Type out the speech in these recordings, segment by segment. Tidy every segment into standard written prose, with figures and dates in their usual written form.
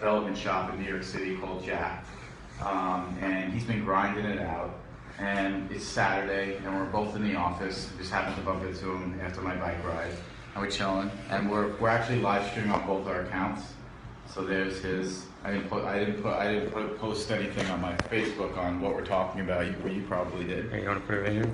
development shop in New York City called Jack. And he's been grinding it out. And it's Saturday, and we're both in the office. Just happened to bump into him after my bike ride, and we're chilling. And we're actually live streaming on both our accounts. So there's his. I didn't post anything on my Facebook on what we're talking about. You probably did. Hey, you want to put it right here?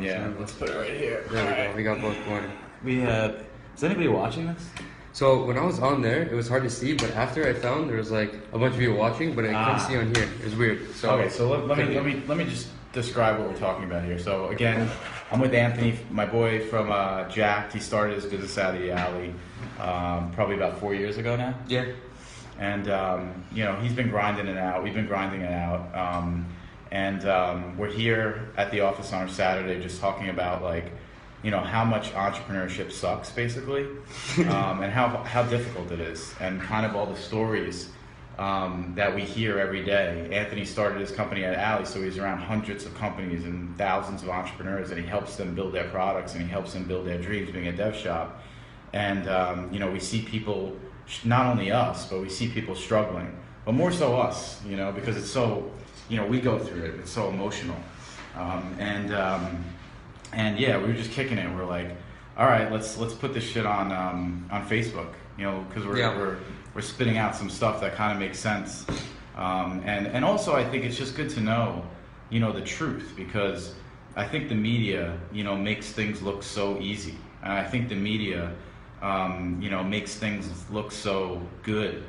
Yeah, let's put it right here. There we go. We got both going. We have. Is anybody watching this? So when I was on there, it was hard to see, but after I found there was like a bunch of people watching, but I couldn't see on here. It was weird. So okay, so let me just describe what we're talking about here. So again, I'm with Anthony, my boy from Jack. He started his business out of the alley probably about 4 years ago now. Yeah. And he's been grinding it out. We've been grinding it out. We're here at the office on our Saturday just talking about how much entrepreneurship sucks basically, and how difficult it is, and kind of all the stories that we hear every day. Anthony started his company at Alley, so he's around hundreds of companies and thousands of entrepreneurs, and he helps them build their products and he helps them build their dreams being a dev shop. And we see people, not only us, but we see people struggling, but more so us, because it's so, we go through it. It's so emotional. We were just kicking it. We're like, all right, let's put this shit on Facebook, because we're spitting out some stuff that kind of makes sense. And also I think it's just good to know, the truth, because I think the media, makes things look so easy. And I think the media, makes things look so good.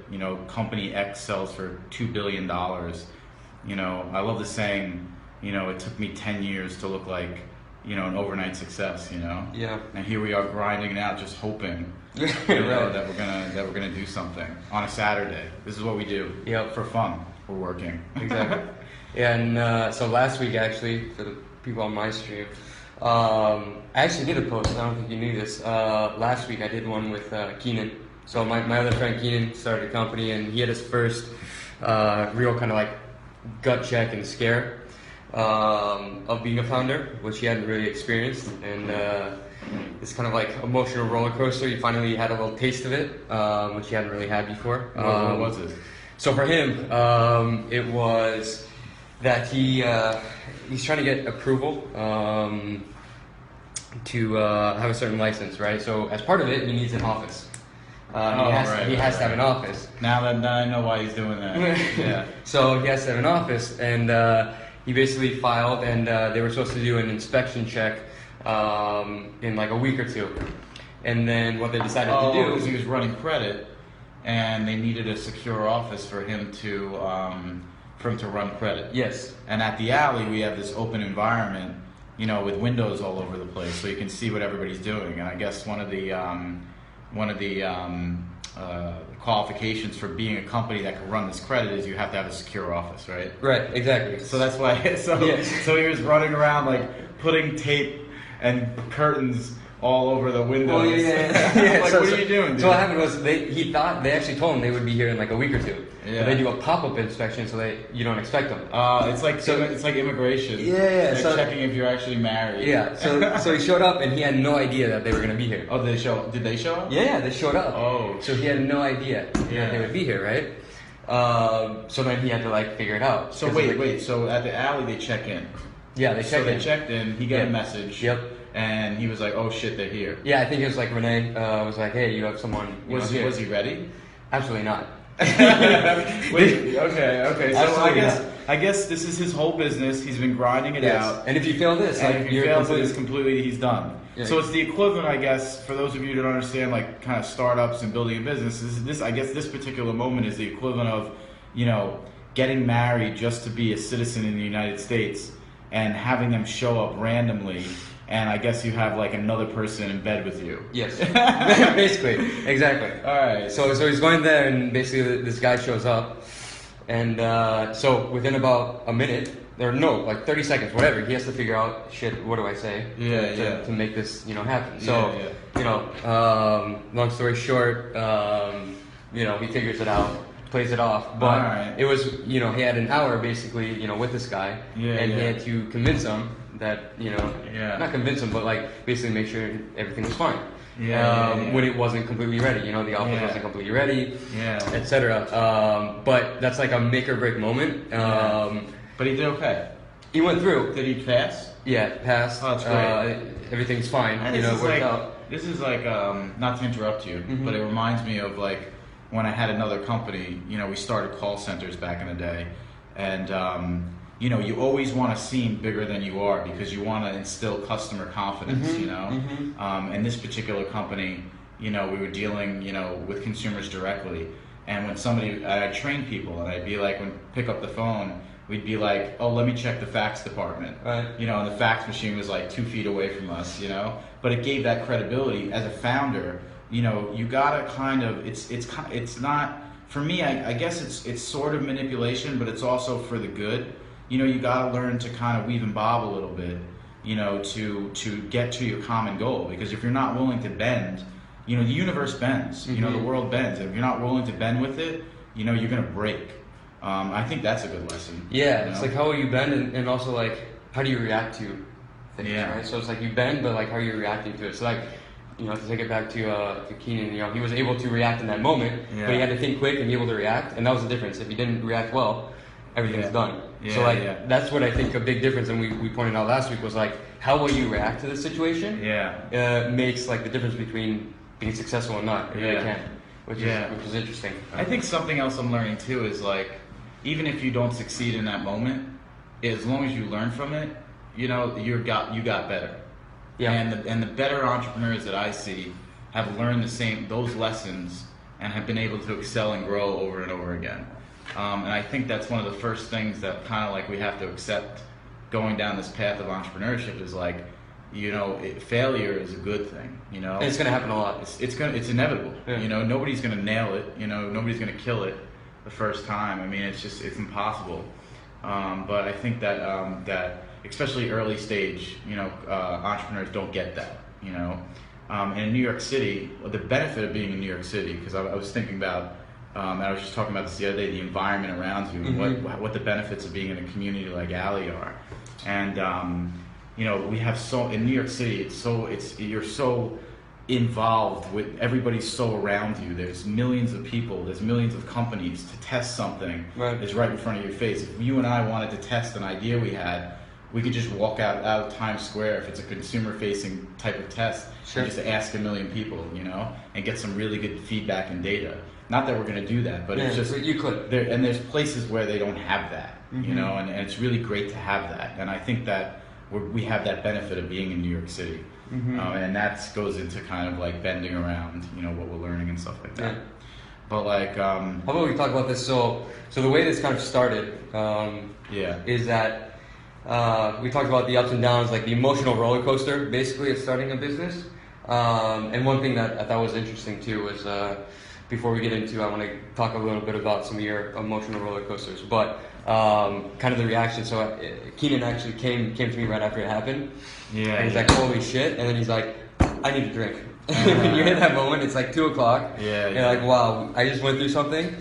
Company X sells for $2 billion. I love the saying, it took me 10 years to look like, an overnight success, Yeah. And here we are grinding it out, just hoping, right. that we're gonna do something on a Saturday. This is what we do. Yep. For fun. We're working. Exactly. And so last week, actually, for the people on my stream, I actually did a post. I don't think you knew this. Last week, I did one with Keenan. So my other friend Keenan started a company, and he had his first real kind of like gut check and scare of being a founder, which he hadn't really experienced, and this kind of like emotional roller coaster. He finally had a little taste of it, which he hadn't really had before. What was it? So for him, it was that he's trying to get approval to have a certain license, right? So as part of it, he needs an office. He has to have an office. Now I know why he's doing that. Yeah. So he has to have an office, and he basically filed, and they were supposed to do an inspection check in like a week or two. And then what they decided to do, because he was running credit, and they needed a secure office for him to run credit. Yes. And at the Alley, we have this open environment, with windows all over the place, so you can see what everybody's doing. And I guess one of the qualifications for being a company that can run this credit is you have to have a secure office, right? Right, exactly. So that's why. So he was running around like putting tape and curtains all over the windows. Oh yeah. Like, what are you doing, dude? So what happened was they actually told him they would be here in like a week or two. Yeah. But they do a pop-up inspection, so you don't expect them. It's like immigration. Yeah. They're checking if you're actually married. Yeah. So he showed up and he had no idea that they were gonna be here. Oh, did they show up? Yeah, they showed up. Oh. So he had no idea that they would be here, right? So then he had to like figure it out. So wait. So at the Alley they check in. Yeah, they checked in. They checked in. He got a message. Yep. And he was like, "Oh shit, they're here." Yeah, I think it was like Renee was like, "Hey, you have someone." Was he ready? Absolutely not. Wait. Okay. So Absolutely I guess this is his whole business. He's been grinding it out. And if you fail this, and if he fails it, it's completely he's done. Yeah. So it's the equivalent, I guess, for those of you who don't understand, like kind of startups and building a business. I guess this particular moment is the equivalent of, getting married just to be a citizen in the United States and having them show up randomly. And I guess you have like another person in bed with you. Yes, basically, exactly. All right. So he's going there, and basically this guy shows up, and so within about a minute, or no, like 30 seconds, whatever, he has to figure out, shit, what do I say? To make this, happen. So, long story short, he figures it out, plays it off, but it was, he had an hour basically, with this guy, he had to convince him that, not convince him, but like basically make sure everything was fine. when it wasn't completely ready. You know, the office wasn't completely ready, etc. But that's like a make or break moment. But he did okay. He went through. Did he pass? Yeah, passed. Oh, that's great. Everything's fine. And you know, worked out. This is like, not to interrupt you, but it reminds me of like when I had another company. You know, we started call centers back in the day, and you know, you always want to seem bigger than you are because you want to instill customer confidence. You know, and this particular company, you know, we were dealing, you know, with consumers directly, and when I'd train people, and I'd be like, when pick up the phone. We'd be like, oh, let me check the fax department. Right. You know, and the fax machine was like 2 feet away from us, you know? But it gave that credibility. As a founder, you know, you gotta kind of, it's not, for me, I guess it's sort of manipulation, but it's also for the good. You know, you gotta learn to kind of weave and bob a little bit, you know, to get to your common goal. Because if you're not willing to bend, you know, the universe bends, you know, the world bends. If you're not willing to bend with it, you know, you're gonna break. I think that's a good lesson. Yeah, you know? It's like how will you bend, and also like how do you react to things, right? So it's like you bend, but like how are you reacting to it? So like, you know, to take it back to Keenan, you know, he was able to react in that moment, but he had to think quick and be able to react, and that was the difference. If he didn't react well, everything's done. So like that's what I think a big difference, and we pointed out last week was like how will you react to the situation? Makes like the difference between being successful and not. It really can, which is interesting. I think something else I'm learning too is like, even if you don't succeed in that moment, as long as you learn from it, you know, you got better. Yeah. And the better entrepreneurs that I see have learned those lessons and have been able to excel and grow over and over again. And I think that's one of the first things that kind of like we have to accept going down this path of entrepreneurship is like, you know, failure is a good thing. You know, and it's gonna happen a lot. It's inevitable. Yeah. You know, nobody's gonna nail it. You know, nobody's gonna kill it the first time. I mean, it's impossible. But I think that that especially early stage, you know, entrepreneurs don't get that. You know, and in New York City, the benefit of being in New York City, because I was thinking about, I was just talking about this the other day, the environment around you, and what the benefits of being in a community like Alley are, and you know, we have in New York City, you're so involved with, everybody's so around you. There's millions of people, there's millions of companies to test something that's right in front of your face. If you and I wanted to test an idea we had, we could just walk out of Times Square if it's a consumer facing type of test and just ask a million people, you know, and get some really good feedback and data. Not that we're going to do that, but it's just, you could. And there's places where they don't have that, you know, and it's really great to have that. And I think that we have that benefit of being in New York City. And that goes into kind of like bending around, you know, what we're learning and stuff like that. Yeah. But like, how about we talk about this? So the way this kind of started, is that we talked about the ups and downs, like the emotional roller coaster, basically, of starting a business. And one thing that I thought was interesting too was, before we get into, I want to talk a little bit about some of your emotional roller coasters, but kind of the reaction. So Keenan actually came to me right after it happened. Yeah. And he's like, holy shit. And then he's like, I need a drink. When you hit that moment, it's like 2 o'clock. Yeah. You're like, wow, I just went through something.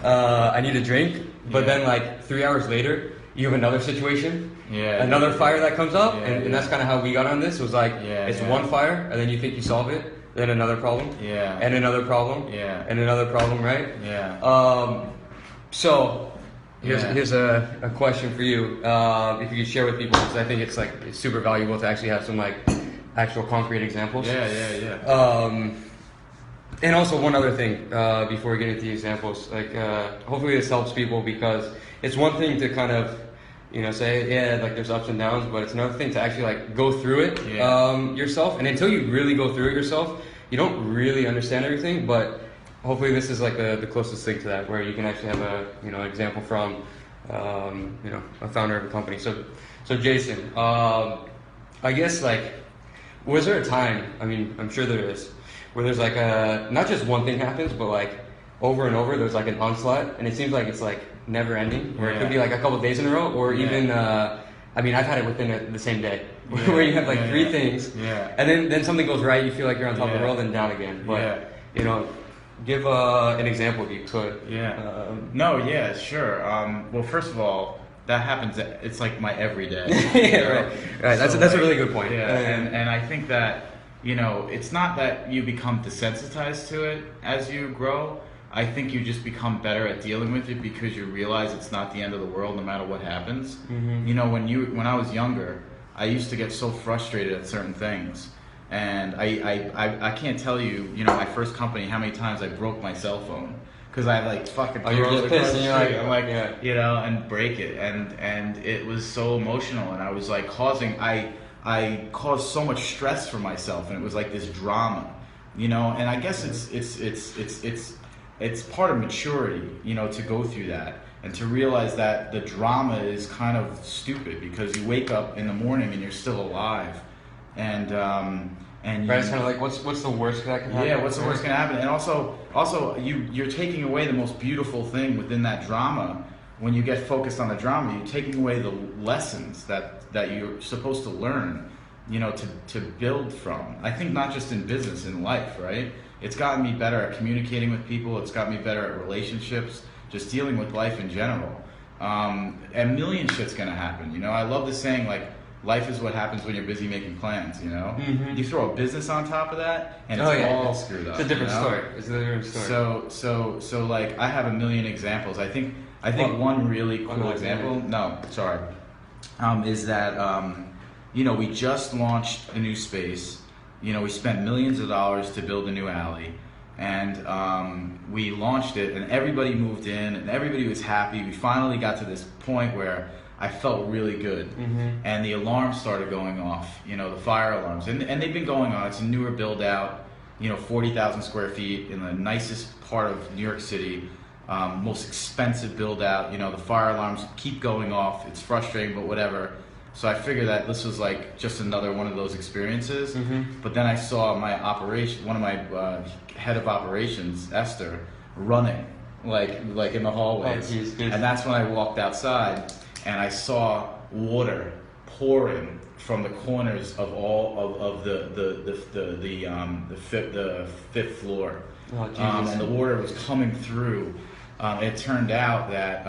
I need a drink. But then like 3 hours later, you have another situation. Yeah. Another fire that comes up. And that's kind of how we got on this. Was like, it's one fire, and then you think you solve it. Then another problem. Yeah. And another problem. Yeah. And another problem, right? Yeah. So here's a question for you. If you could share with people, because I think it's super valuable to actually have some like actual concrete examples. And also one other thing before we get into the examples, like hopefully this helps people, because it's one thing to kind of, you know, say like there's ups and downs, but it's another thing to actually like go through it yourself. And until you really go through it yourself, you don't really understand everything. But hopefully this is like the closest thing to that, where you can actually have an example from a founder of a company. So Jason, I guess like, was there a time, I mean, I'm sure there is, where there's like not just one thing happens, but like over and over there's like an onslaught, and it seems like it's like never ending, where it could be like a couple of days in a row, or even I mean, I've had it within the same day, where you have like three things, and then something goes right, you feel like you're on top of the world, and down again. But you know, give an example if you could. Sure. Well, first of all, that happens. It's like my everyday. Right. That's a really good point. Yeah, and I think that, you know, it's not that you become desensitized to it as you grow. I think you just become better at dealing with it because you realize it's not the end of the world no matter what happens. You know, when I was younger, I used to get so frustrated at certain things. And I can't tell you, you know, my first company, how many times I broke my cell phone. Because I like fucking you're throw just it across pissed the and you're street. like, I'm like, yeah. you know, and break it. And it was so emotional. And I was like I caused so much stress for myself. And it was like this drama, you know. And I guess it's part of maturity, you know, to go through that. And to realize that the drama is kind of stupid because you wake up in the morning and you're still alive. And Right, it's kind of like, what's the worst that can happen? yeah, what's the worst can happen? And also you're taking away the most beautiful thing within that drama. When you get focused on the drama, you're taking away the lessons that you're supposed to learn, you know, to build from. I think not just in business, in life, right? It's gotten me better at communicating with people. It's got me better at relationships, just dealing with life in general. A million shit's gonna happen, you know. I love the saying, like, life is what happens when you're busy making plans, you know? You throw a business on top of that, and it's all screwed up. It's a different you know? story. It's a different story. So like, I have a million examples. I think one really cool example, is that, you know, we just launched a new space. You know, we spent millions of dollars to build a new alley. And we launched it, and everybody moved in, and everybody was happy. We finally got to this point where I felt really good. And the alarms started going off, you know, the fire alarms. And they've been going on. It's a newer build out, you know, 40,000 square feet in the nicest part of New York City, most expensive build out. You know, the fire alarms keep going off. It's frustrating, but whatever. So I figured that this was like just another one of those experiences. But then I saw one of my head of operations, Esther, running like in the hallways. And that's when I walked outside. And I saw water pouring from the corners of all of the fifth floor, and the water was coming through. It turned out that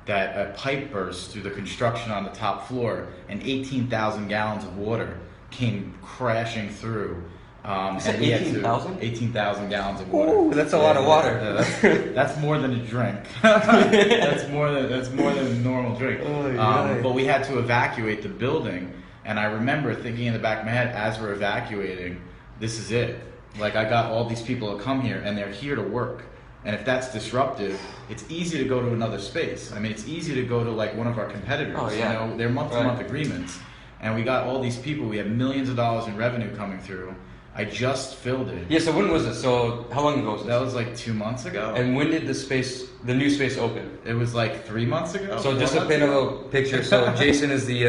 a pipe burst through the construction on the top floor, and 18,000 gallons of water came crashing through. You said 18,000? 18,000 gallons of water. Ooh, that's a lot of water. That's more than a drink. that's more than a normal drink. But we had to evacuate the building, and I remember thinking in the back of my head as we're evacuating, this is it. Like, I got all these people to come here, and they're here to work. And if that's disruptive, it's easy to go to another space. I mean, it's easy to go to like one of our competitors. You know, they're month-to-month agreements, and we got all these people. We have millions of dollars in revenue coming through. I just filled it. Yeah, so when was it? So how long ago was this? That was like 2 months ago. And when did the new space open? It was like 3 months ago. So just to paint a little picture, so Jason is the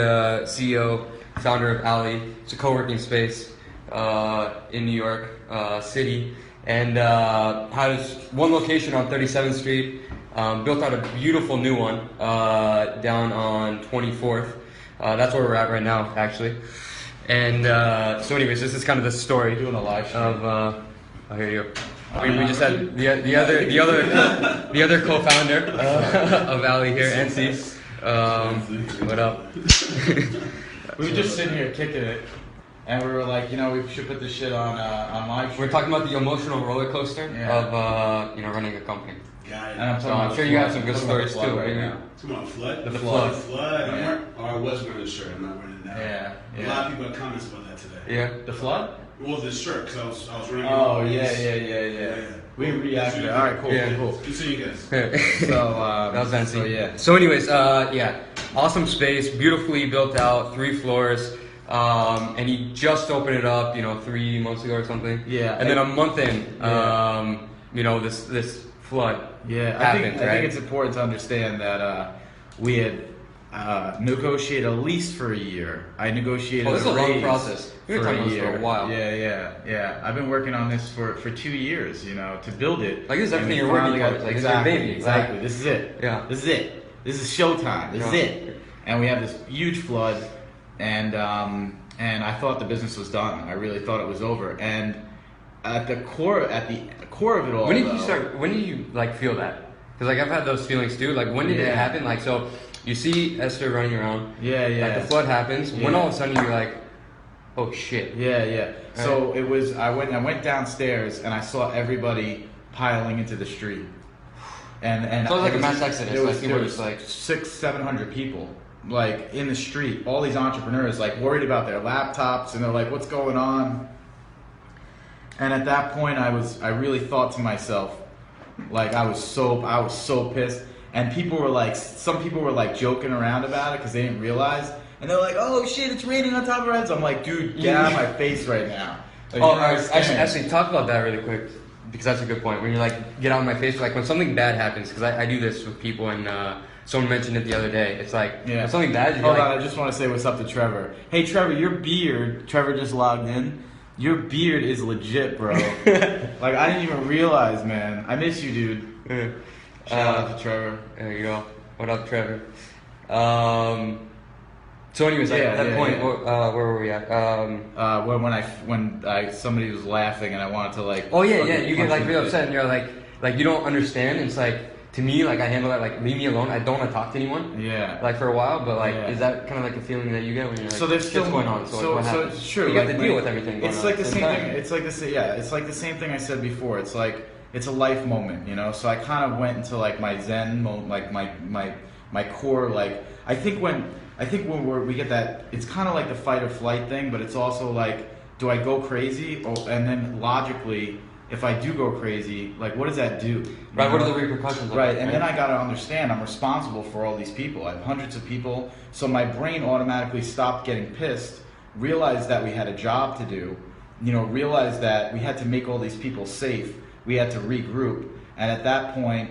CEO, founder of Alley. It's a co-working space in New York City. And has one location on 37th Street, built out a beautiful new one down on 24th. That's where we're at right now, actually. And so anyways, this is kind of the story doing a live stream of oh, here you go. We just had the other co-founder of Alley here, NC. What up? We were just sitting here kicking it, and we were like, you know, we should put this shit on live stream. We're talking about the emotional roller coaster of you know, running a company. And I'm sure you have some good stories too. Right now. Talking about flood? The flood. Yeah. I was wearing a shirt. I'm not wearing it now. Yeah. A lot of people had comments about that today. Yeah. The flood? Well, this shirt, because I was running. Oh, yeah. We reacted. All right, cool. Good seeing you guys. So, that was NC. So, yeah. So anyways, awesome space, beautifully built out, 3 floors. And he just opened it up, you know, 3 months ago or something. Yeah. And then a month in, you know, this flood. Yeah, happened, I think it's important to understand that we had negotiated at least for a year. I negotiated this is a long process. for You've been talking a about year. this for a while. Yeah. I've been working on this for 2 years, you know, to build it. Like, this is everything And you're we working finally towards. Like, exactly, this is your baby. Exactly. Right? This is it. Yeah. This is it. This is showtime. This is it. And we have this huge flood, and I thought the business was done. I really thought it was over. And at the core of it all. When did you like feel that? Because like I've had those feelings too. Like, when did it happen? Like, so you see Esther running around. Yeah. Like, the flood happens. Yeah. When all of a sudden you're like, Oh shit. Yeah. So it was. I went downstairs and I saw everybody piling into the street. And so it was like a mass exodus. There was, people were just like 600-700 people like in the street. All these entrepreneurs like worried about their laptops and they're like, "What's going on?" And at that point, I really thought to myself, like I was so pissed. And people were like, some people were like joking around about it because they didn't realize. And they're like, "Oh shit, it's raining on top of our heads." I'm like, "Dude, get out of my face right now." Like, actually, talk about that really quick because that's a good point. When you're like, "Get out of my face," like when something bad happens, because I do this with people, and someone mentioned it the other day. It's like when something bad. Hold on, I just want to say what's up to Trevor. Hey, Trevor, your beard. Trevor just logged in. Your beard is legit, bro. Like I didn't even realize, man. I miss you, dude. Shout out to Trevor. There you go. What up, Trevor? So anyways, at that point, where were we at? When somebody was laughing and I wanted to like. Oh yeah, you get like really upset and you're like you don't understand. It's like to me, like I handle that like leave me alone. I don't want to talk to anyone. Yeah. Like for a while, but like is that kind of like a feeling that you get when you're like, so there's still what's going on? So what happens? It's true. You have to deal with everything. Going it's like on the same thing. It's like this. Yeah, it's like the same thing I said before. It's like it's a life moment, you know. So I kind of went into like my Zen moment, like my core. Like I think when we get that, it's kind of like the fight or flight thing, but it's also like, do I go crazy? And then logically, if I do go crazy, like what does that do? Right, what are the repercussions of right, it? and then I got to understand I'm responsible for all these people. I have hundreds of people, so my brain automatically stopped getting pissed, realized that we had a job to do, you know, realized that we had to make all these people safe, we had to regroup, and at that point,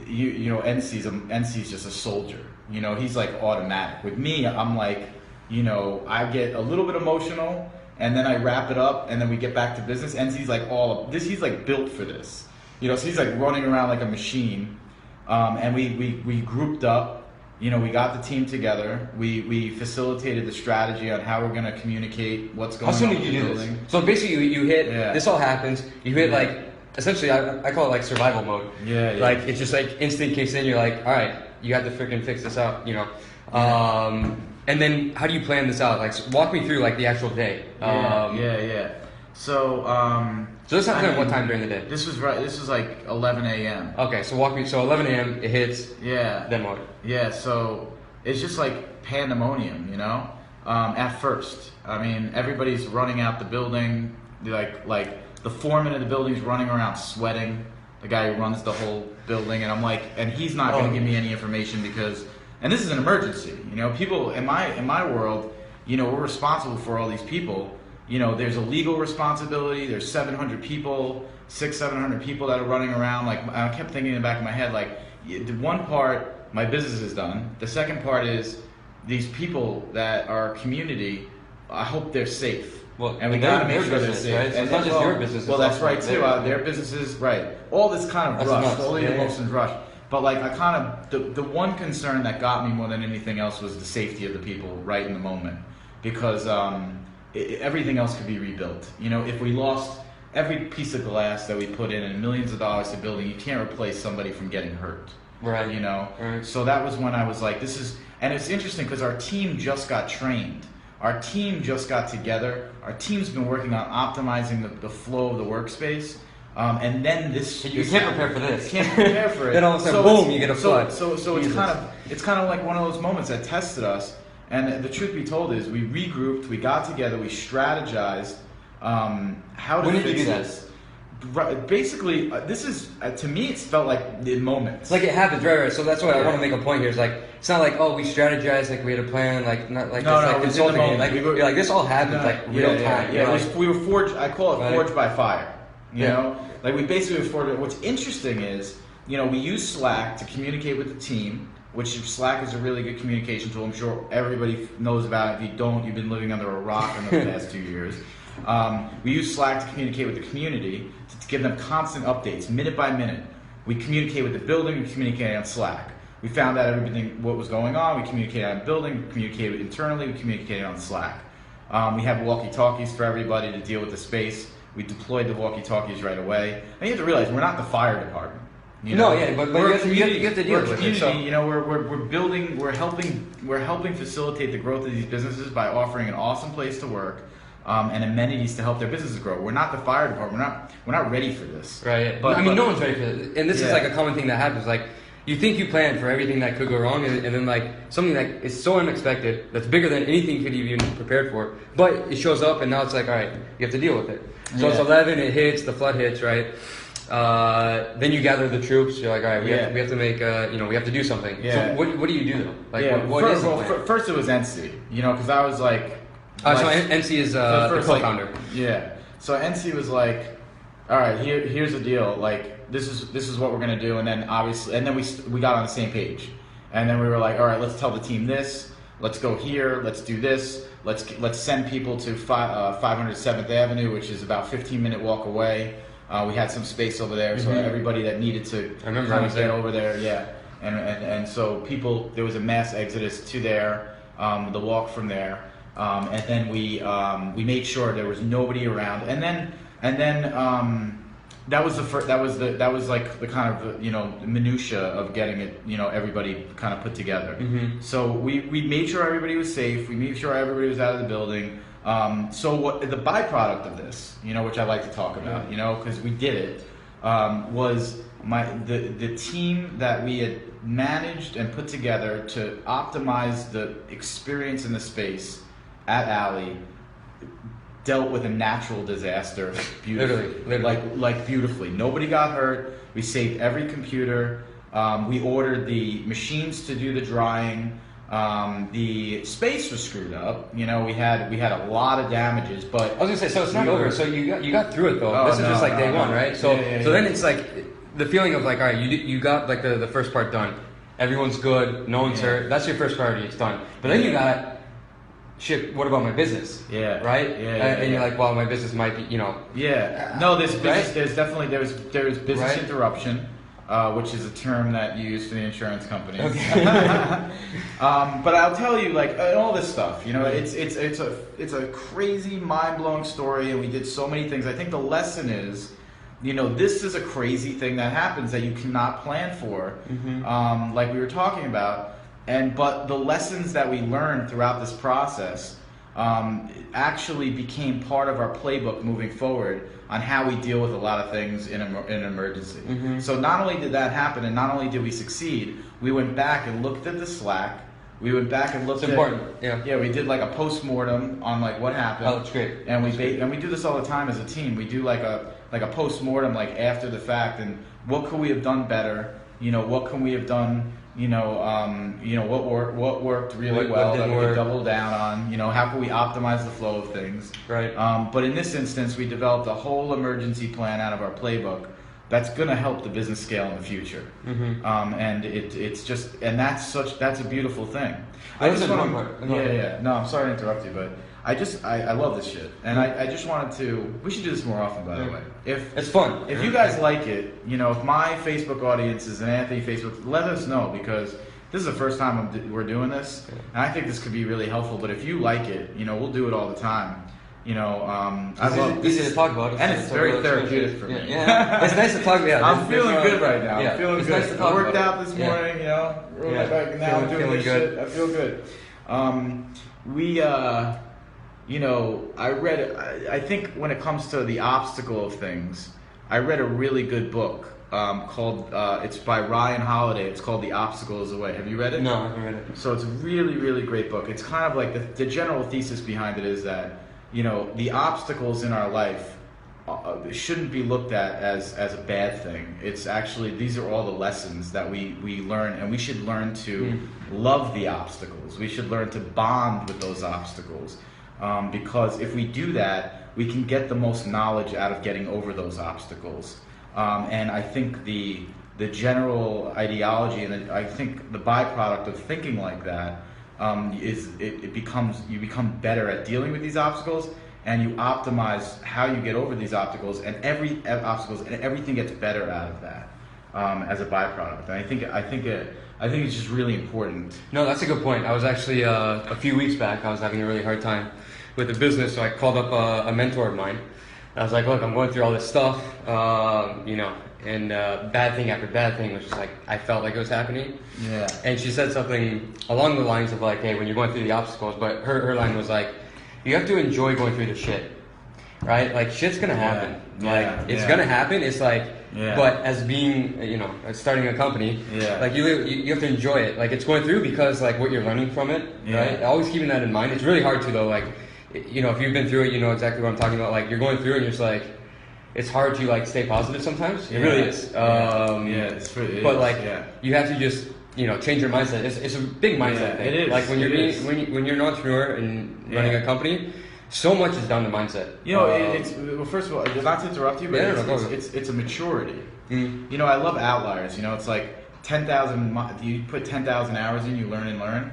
you know, NC's just a soldier. You know, he's like automatic. With me, I'm like, you know, I get a little bit emotional and then I wrap it up and then we get back to business. NC's like all of this, he's like built for this. You know, so he's like running around like a machine. And we grouped up, you know, we got the team together. We facilitated the strategy on how we're going to communicate what's going on. How soon did you do this? So basically you hit, this all happens, you hit like, essentially I call it like survival mode. Yeah. Like it's just like instant kicks in, you're like, all right, you have to freaking fix this out, you know. And then how do you plan this out? Like, walk me through like the actual day. So this happened at what time during the day? This was like 11 a.m. Okay, so walk me. So 11 a.m. it hits. Yeah. Then what? Yeah. So it's just like pandemonium, you know. At first, I mean, everybody's running out the building. Like the foreman of the building's running around sweating. The guy who runs the whole building, and I'm like, and he's not going to give me any information because, and this is an emergency, you know. People in my world, you know, we're responsible for all these people. You know, there's a legal responsibility. There's 700 people, 700 people that are running around. Like I kept thinking in the back of my head, like the one part, my business is done. The second part is these people that are community. I hope they're safe. Well, and we gotta make sure they're safe. safe. Right? So and it's not just your business. Well, that's right too. Their businesses, right? All this kind of rushed, all the emotions rushed. But like, I kind of the one concern that got me more than anything else was the safety of the people right in the moment, because everything else could be rebuilt. You know, if we lost every piece of glass that we put in and millions of dollars to building, you can't replace somebody from getting hurt. Right. You know. Right. So that was when I was like, this is, and it's interesting because our team just got trained. Our team just got together. Our team's been working on optimizing the flow of the workspace. And then you can't prepare for this. Can't prepare for it. Then all of a sudden, boom, you get a flood. So it's kind of like one of those moments that tested us. And the truth be told is, we regrouped, we got together, we strategized how to fix this. When did you do this. Basically, this is to me, it's felt like the moment. It's like it happens, right? So that's why I want to make a point here. It's like it's not like, oh, we strategized, like we had a plan, like not like no, this, like it was consulting. in the moment. Like you're like this all happened like real time. Yeah, like, we were forged. I call it forged by fire. You know, like we basically were forged. What's interesting is, you know, we use Slack to communicate with the team. Which Slack is a really good communication tool. I'm sure everybody knows about it. If you don't, you've been living under a rock in the past 2 years. We use Slack to communicate with the community, to give them constant updates, minute by minute. We communicate with the building, we communicate on Slack. We found out everything, what was going on, we communicated on building, we communicated internally, we communicated on Slack. We have walkie-talkies for everybody to deal with the space. We deployed the walkie-talkies right away. And you have to realize, we're not the fire department. You know? No, yeah, but We're you a have to deal we're a with it. community. So. You know, we're building, we're helping facilitate the growth of these businesses by offering an awesome place to work. And amenities to help their businesses grow. We're not the fire department. We're not ready for this. Right. But, I mean, no one's ready for this. And this is like a common thing that happens. Like, you think you plan for everything that could go wrong, and then like something that is so unexpected, that's bigger than anything you could even prepared for. But it shows up, and now it's like, all right, you have to deal with it. So it's 11. It hits. The flood hits. Right. Then you gather the troops. You're like, all right, we have to make. We have to do something. Yeah. So what do you do though? Like, what is the plan? First it was NC. You know, because I was like. So NC is the co-founder. So NC was like, all right, here's the deal. Like, this is what we're gonna do, and then obviously, and then we got on the same page, and then we were like, all right, let's tell the team this. Let's go here. Let's do this. Let's send people to 507th Avenue, which is about 15-minute walk away. We had some space over there, so everybody that needed to get over there, and so people, there was a mass exodus to there. The walk from there. And then we made sure there was nobody around, and then that was like the kind of minutia of getting it, everybody kind of put together. So we made sure everybody was safe. We made sure everybody was out of the building. So what the byproduct of this, which I like to talk about, because we did it, was the team that we had managed and put together to optimize the experience in the space at Alley dealt with a natural disaster beautifully. Literally. Like beautifully. Nobody got hurt. We saved every computer. We ordered the machines to do the drying. The space was screwed up. We had a lot of damages, but I was gonna say, so it's not over. So you got through it though. This is just like day one, right? So then it's like the feeling of like, all right, you got like the first part done. Everyone's good. No one's hurt. That's your first priority. It's done. But then you got shit, what about my business? Right? And you're like, well, my business might be, No, there's business, there's business interruption, which is a term that you use for the insurance companies. Okay. But I'll tell you, like, all this stuff, it's a crazy, mind-blowing story, and we did so many things. I think the lesson is, this is a crazy thing that happens that you cannot plan for, like we were talking about. But the lessons that we learned throughout this process actually became part of our playbook moving forward on how we deal with a lot of things in an emergency. So not only did that happen, and not only did we succeed, we went back and looked at the Slack. We went back and looked it's important. Yeah, we did like a post-mortem on like what happened. Oh, that's great. And we do this all the time as a team. We do like a post-mortem, like after the fact, and what could we have done better? What can we have done? What worked really well that we could double down on. How can we optimize the flow of things? Right. But in this instance, we developed a whole emergency plan out of our playbook that's going to help the business scale in the future. And that's a beautiful thing. No, I'm sorry to interrupt you, but I love this shit, and I just wanted to. We should do this more often, by the way. If it's fun, if you guys like it, if my Facebook audience is an Anthony Facebook, let us know, because this is the first time we're doing this, and I think this could be really helpful. But if you like it, we'll do it all the time. I love easy to talk about, and it's very therapeutic for me. Yeah, it's nice to talk about. I'm feeling good right now. Yeah. I'm feeling good. Nice to talk I worked about out this morning. Rolling back, and now I'm doing this shit. I feel good. I read, I think when it comes to the obstacle of things, I read a really good book called, it's by Ryan Holiday. It's called The Obstacle Is the Way. Have you read it? No, I haven't read it. So it's a really, really great book. It's kind of like the general thesis behind it is that, the obstacles in our life shouldn't be looked at as a bad thing. It's actually, these are all the lessons that we learn, and we should learn to love the obstacles. We should learn to bond with those obstacles. Because if we do that, we can get the most knowledge out of getting over those obstacles. And I think the general ideology, and I think the byproduct of thinking like that is you become better at dealing with these obstacles, and you optimize how you get over these obstacles, and everything gets better out of that as a byproduct. And I think it's just really important. No, that's a good point. I was actually a few weeks back. I was having a really hard time with the business, so I called up a mentor of mine, I was like, look, I'm going through all this stuff, you know, and bad thing after bad thing was just like, I felt like it was happening. Yeah. And she said something along the lines of like, hey, when you're going through the obstacles, but her line was like, you have to enjoy going through the shit, right? Like, shit's gonna happen. Like, it's gonna happen. It's like, but as being, you know, as starting a company, like you have to enjoy it. Like, it's going through because like what you're learning from it, right? Always keeping that in mind. It's really hard to though, like, you know, if you've been through it, you know exactly what I'm talking about. Like, you're going through it and you're just like, it's hard to like stay positive sometimes. It really is. But like, you have to just, you know, change your mindset. It's a big mindset thing. It is. Like when you're an entrepreneur and running a company, so much is down to mindset. You know, well, first of all, not to interrupt you, but it's a maturity. You know, I love outliers. You know, it's like 10,000. You put 10,000 hours in, you learn and learn.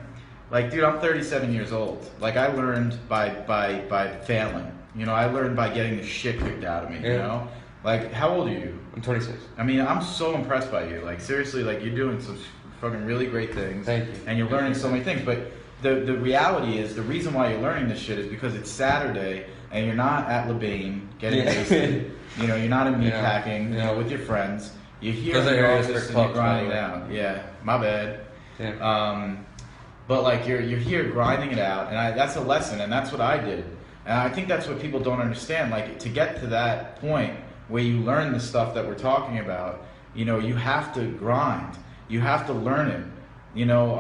Like, dude, I'm 37 years old. Like, I learned by failing. You know, I learned by getting the shit kicked out of me. You know, like, how old are you? I'm 26. I mean, I'm so impressed by you. Like, seriously, like, you're doing some fucking really great things. Thank you. And you're learning so many things. But the reality is, the reason why you're learning this shit is because it's Saturday and you're not at LeBain getting wasted. You know, you're not in meatpacking, you know, with your friends. You're here in the office and you're grinding it out. Yeah, my bad. Yeah. But like you're here grinding it out, and that's a lesson, and that's what I did. And I think that's what people don't understand. Like, to get to that point where you learn the stuff that we're talking about, you know, you have to grind. You have to learn it. You know,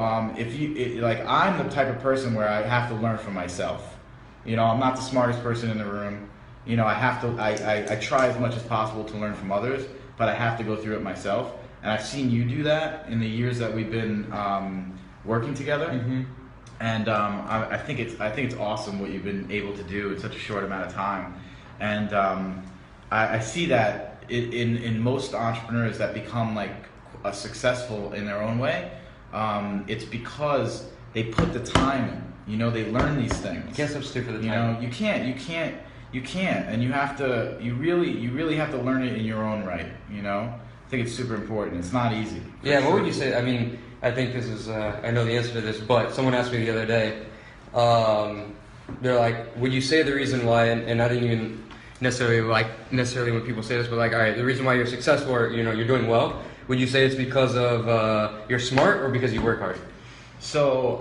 like, I'm the type of person where I have to learn from myself. You know, I'm not the smartest person in the room. You know, I have to. I try as much as possible to learn from others, but I have to go through it myself. And I've seen you do that in the years that we've been working together. And I think it's awesome what you've been able to do in such a short amount of time. And I see that in most entrepreneurs that become like successful in their own way. It's because they put the time in. You know, they learn these things. You can't substitute for the time. You know, you can't, and you have to. You really have to learn it in your own right. You know, I think it's super important. It's not easy. Yeah. What would you say? I mean, I think this is. I know the answer to this, but someone asked me the other day. They're like, would you say the reason why? And I didn't even necessarily when people say this, but like, all right, the reason why you're successful, or you know, you're doing well. Would you say it's because of you're smart or because you work hard? So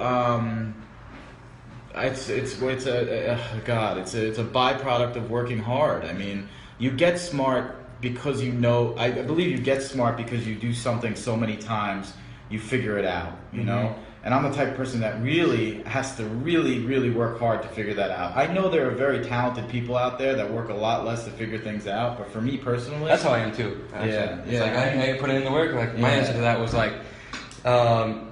it's a byproduct of working hard. I mean, you get smart because you know. I believe you get smart because you do something so many times, you figure it out. You know. And I'm the type of person that really has to really work hard to figure that out. I know there are very talented people out there that work a lot less to figure things out, but for me personally... That's how I am too, actually. It's like, I put it in the work. Like, my answer to that was like,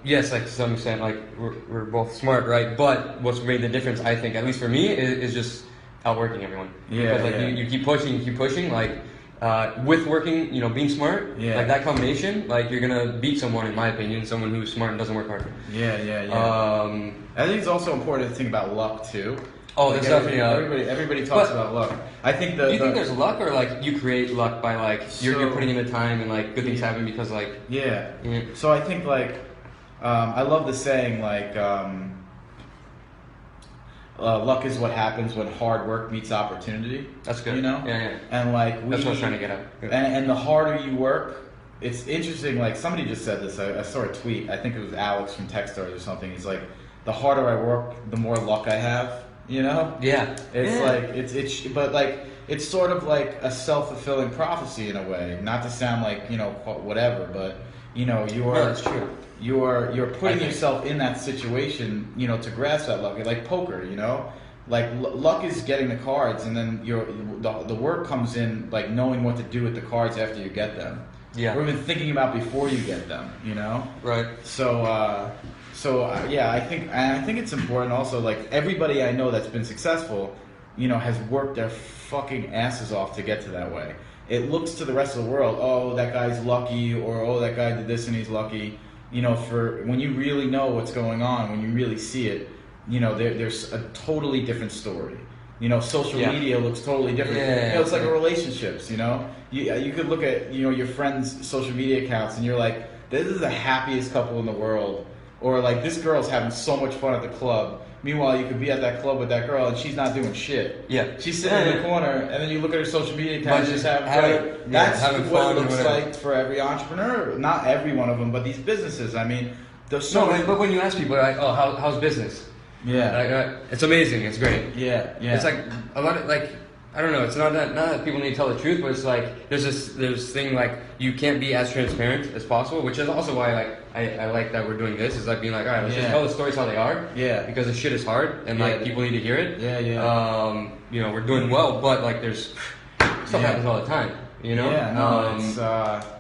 yes, like to some extent, like, we're both smart, right? But what's made the difference, I think, at least for me, is just outworking everyone. Because like, you keep pushing, like... with working, you know, being smart, like that combination, like you're gonna beat someone, in my opinion, someone who's smart and doesn't work hard. I think it's also important to think about luck too. Oh, like there's definitely everybody talks about luck. I think do you think there's luck, or like you create luck by like you're putting in the time and like good things happen because like So I think like I love the saying like. Luck is what happens when hard work meets opportunity. That's good. You know? Yeah. And like that's what I was trying to get at. And the harder you work, it's interesting, like somebody just said this, I saw a tweet, I think it was Alex from Techstars or something, he's like, the harder I work, the more luck I have, you know? Yeah. It's like, but like, it's sort of like a self-fulfilling prophecy in a way, not to sound like, you know, whatever, but you know, that's true. You're putting yourself in that situation, you know, to grasp that luck. Like poker, you know, like luck is getting the cards, and then the work comes in, like knowing what to do with the cards after you get them. Yeah. Or even thinking about before you get them, you know. Right. So yeah, I think it's important also. Like everybody I know that's been successful, you know, has worked their fucking asses off to get to that way. It looks to the rest of the world, oh, that guy's lucky, or oh, that guy did this and he's lucky. You know, for when you really know what's going on, when you really see it, you know, there's a totally different story. You know, social media looks totally different. You know, it's like relationships, you know. You could look at, you know, your friends' social media accounts and you're like, this is the happiest couple in the world. Or like this girl's having so much fun at the club. Meanwhile, you could be at that club with that girl and she's not doing shit. Yeah. She's sitting in the corner, and then you look at her social media account, she's having fun. That's having what fun it looks like for every entrepreneur. Not every one of them, but these businesses. I mean, there's so many. But when you ask people, they're like, oh, how's business? Yeah. It's amazing. It's great. Yeah. It's like a lot of like, I don't know. It's not that people need to tell the truth, but it's like there's this thing like you can't be as transparent as possible, which is also why like I like that we're doing this. Is like being like, all right, let's just tell the stories how they are. Yeah. Because the shit is hard and like people need to hear it. Yeah. You know, we're doing well, but like there's stuff happens all the time. You know. Yeah. No,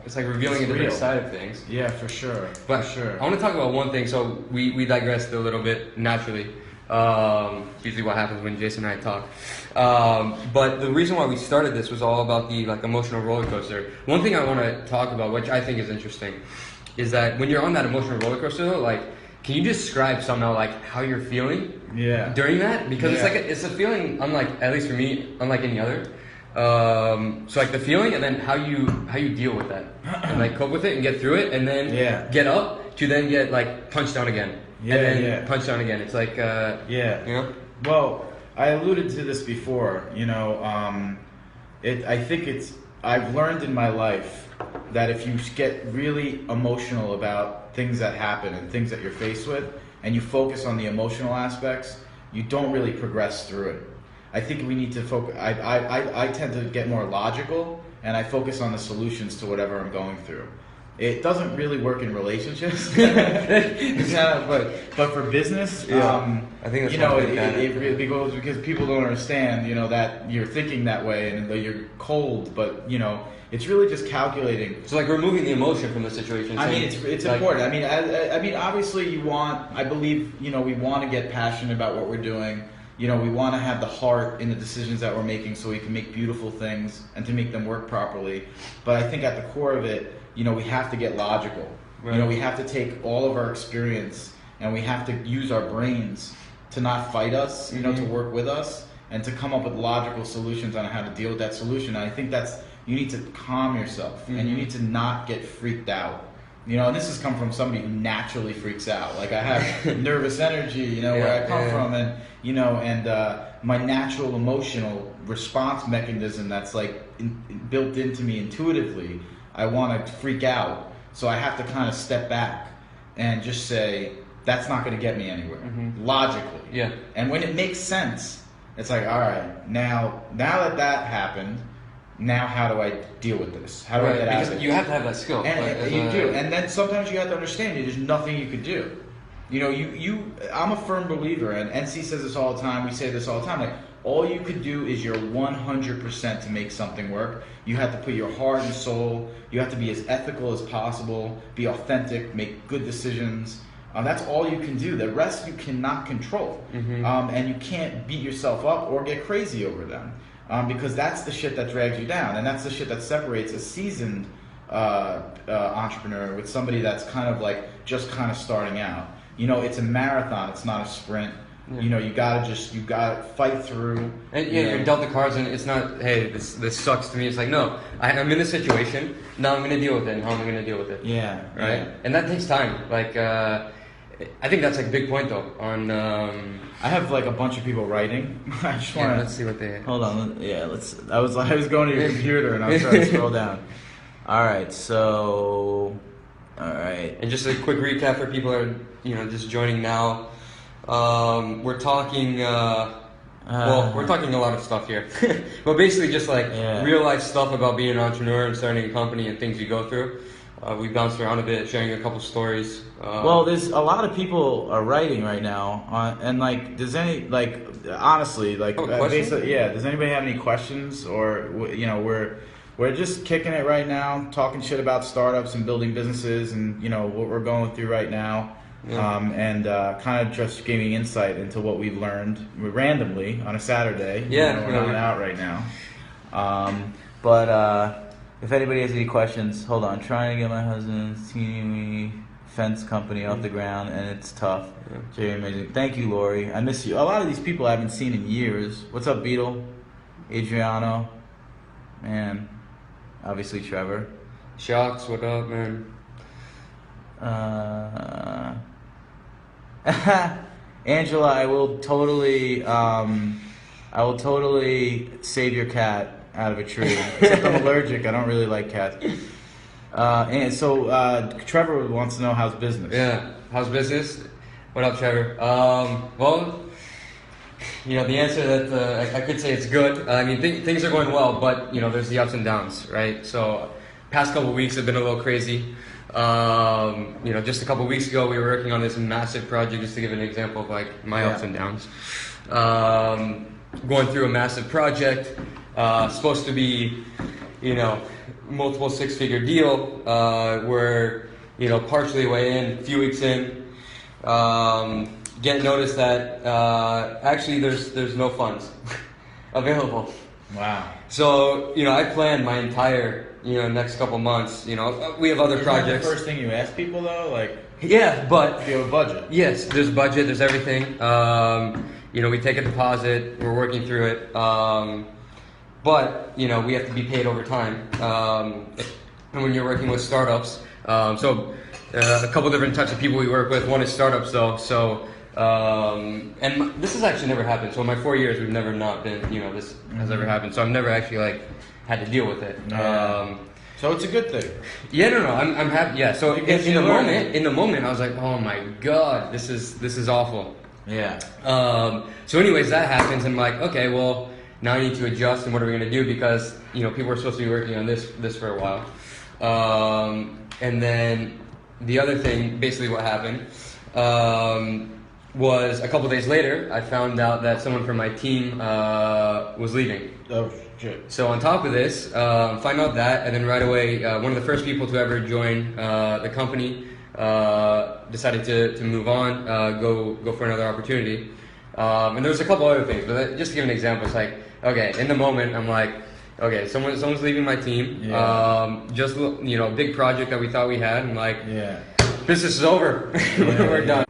it's like revealing a different side of things. Yeah, for sure. But for sure. I want to talk about one thing. So we digressed a little bit naturally. Usually what happens when Jason and I talk. But the reason why we started this was all about the like emotional roller coaster. One thing I want to talk about, which I think is interesting, is that when you're on that emotional roller coaster, though, like, can you describe somehow like how you're feeling during that? Because it's a feeling unlike, at least for me, unlike any other. So like the feeling, and then how you deal with that, and like cope with it and get through it, and then get up to then get like punched down again. Punch down again. It's like, you know? Well, I alluded to this before, you know, I've learned in my life that if you get really emotional about things that happen and things that you're faced with, and you focus on the emotional aspects, you don't really progress through it. I think we need to focus, I tend to get more logical, and I focus on the solutions to whatever I'm going through. It doesn't really work in relationships, but for business, I think that's, you know, it really goes because people don't understand, you know, that you're thinking that way and that you're cold, but you know, it's really just calculating. So like removing the emotion from the situation. I mean, it's like, important. I mean, obviously, I believe, you know, we want to get passionate about what we're doing. You know, we want to have the heart in the decisions that we're making, so we can make beautiful things and to make them work properly. But I think at the core of it, you know, we have to get logical. Right. You know, we have to take all of our experience and we have to use our brains to not fight us, you know, to work with us and to come up with logical solutions on how to deal with that solution. And I think you need to calm yourself and you need to not get freaked out. You know, and this has come from somebody who naturally freaks out. Like I have nervous energy, you know, where I come from, and you know, and my natural emotional response mechanism that's like built into me intuitively. I want to freak out, so I have to kind of step back and just say that's not going to get me anywhere logically. Yeah. And when it makes sense, it's like, all right, now that happened. Now, how do I deal with this? How do I get out of it? You have to have that skill. And you do. And then sometimes you have to understand there's nothing you could do. You know, I'm a firm believer, and NC says this all the time, we say this all the time, like, all you could do is your 100% to make something work. You have to put your heart and soul, you have to be as ethical as possible, be authentic, make good decisions. That's all you can do. The rest you cannot control. And you can't beat yourself up or get crazy over them. Because that's the shit that drags you down, and that's the shit that separates a seasoned entrepreneur with somebody that's kind of like just kind of starting out. You know, it's a marathon, it's not a sprint. You know, you gotta fight through. And you're dealt the cards, and it's not, hey, this sucks to me. It's like, no, I'm in this situation. Now I'm gonna deal with it. And how am I gonna deal with it? Yeah. Right. Yeah. And that takes time. Like, I think that's like a big point though. On I have like a bunch of people writing. I just want to let's see what they. Hold on. Yeah, let's. I was going to your computer and I was trying to scroll down. All right. So. All right. And just a quick recap for people that are just joining now. We're talking. We're talking a lot of stuff here, but basically just like real life stuff about being an entrepreneur and starting a company and things you go through. We bounced around a bit, sharing a couple stories. Well, there's a lot of people are writing right now, and like, does any honestly basically, does anybody have any questions? Or we're just kicking it right now, talking shit about startups and building businesses, and what we're going through right now. And kind of just giving insight into what we've learned randomly on a Saturday. We're not out right now. But if anybody has any questions, hold on. Trying to get my husband's teeny fence company off the ground, and it's tough. Very amazing. Thank you, Lori. I miss you. A lot of these people I haven't seen in years. What's up, Beetle? Adriano. Man. Obviously, Trevor. Shocks, what up, man? Angela, I will totally save your cat out of a tree. Except I'm allergic. I don't really like cats. And so Trevor wants to know how's business. Yeah, how's business? What up, Trevor? Well, the answer that I could say it's good. I mean, things are going well, but there's the ups and downs, right? So, past couple of weeks have been a little crazy. Just a couple of weeks ago, we were working on this massive project. Just to give an example of like my ups and downs. Going through a massive project, supposed to be, multiple six-figure deal. We're, partially way in, a few weeks in. Get notice that actually there's no funds available. Wow. So I planned my entire next couple months. We have other Isn't projects. that the first thing you ask people though, like Yeah, but do you have a budget? yes, there's budget, there's everything. We take a deposit, we're working through it. But we have to be paid over time. And when you're working with startups, a couple different types of people we work with. One is startups though, so and this has actually never happened. So in my 4 years, we've never not been, this has ever happened. So I've never actually had to deal with it. So it's a good thing. Yeah, no, I'm happy. Yeah, so in the moment, I was like, oh my god, this is awful. Yeah. So anyways, that happens, and I'm like, okay, well, now I need to adjust, and what are we gonna do? Because people are supposed to be working on this for a while. And then the other thing, basically what happened, was a couple days later, I found out that someone from my team was leaving. Oh shit. So on top of this, find out that, and then right away, one of the first people to ever join the company decided to move on, go for another opportunity. And there was a couple other things, but just to give an example, it's like, okay, in the moment, I'm like, okay, someone's leaving my team. Yeah. Just big project that we thought we had, and like, Yeah. business is over. We're done.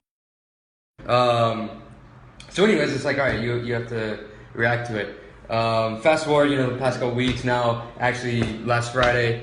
So anyways, it's like, all right, you have to react to it. Fast forward, the past couple weeks now, actually last Friday,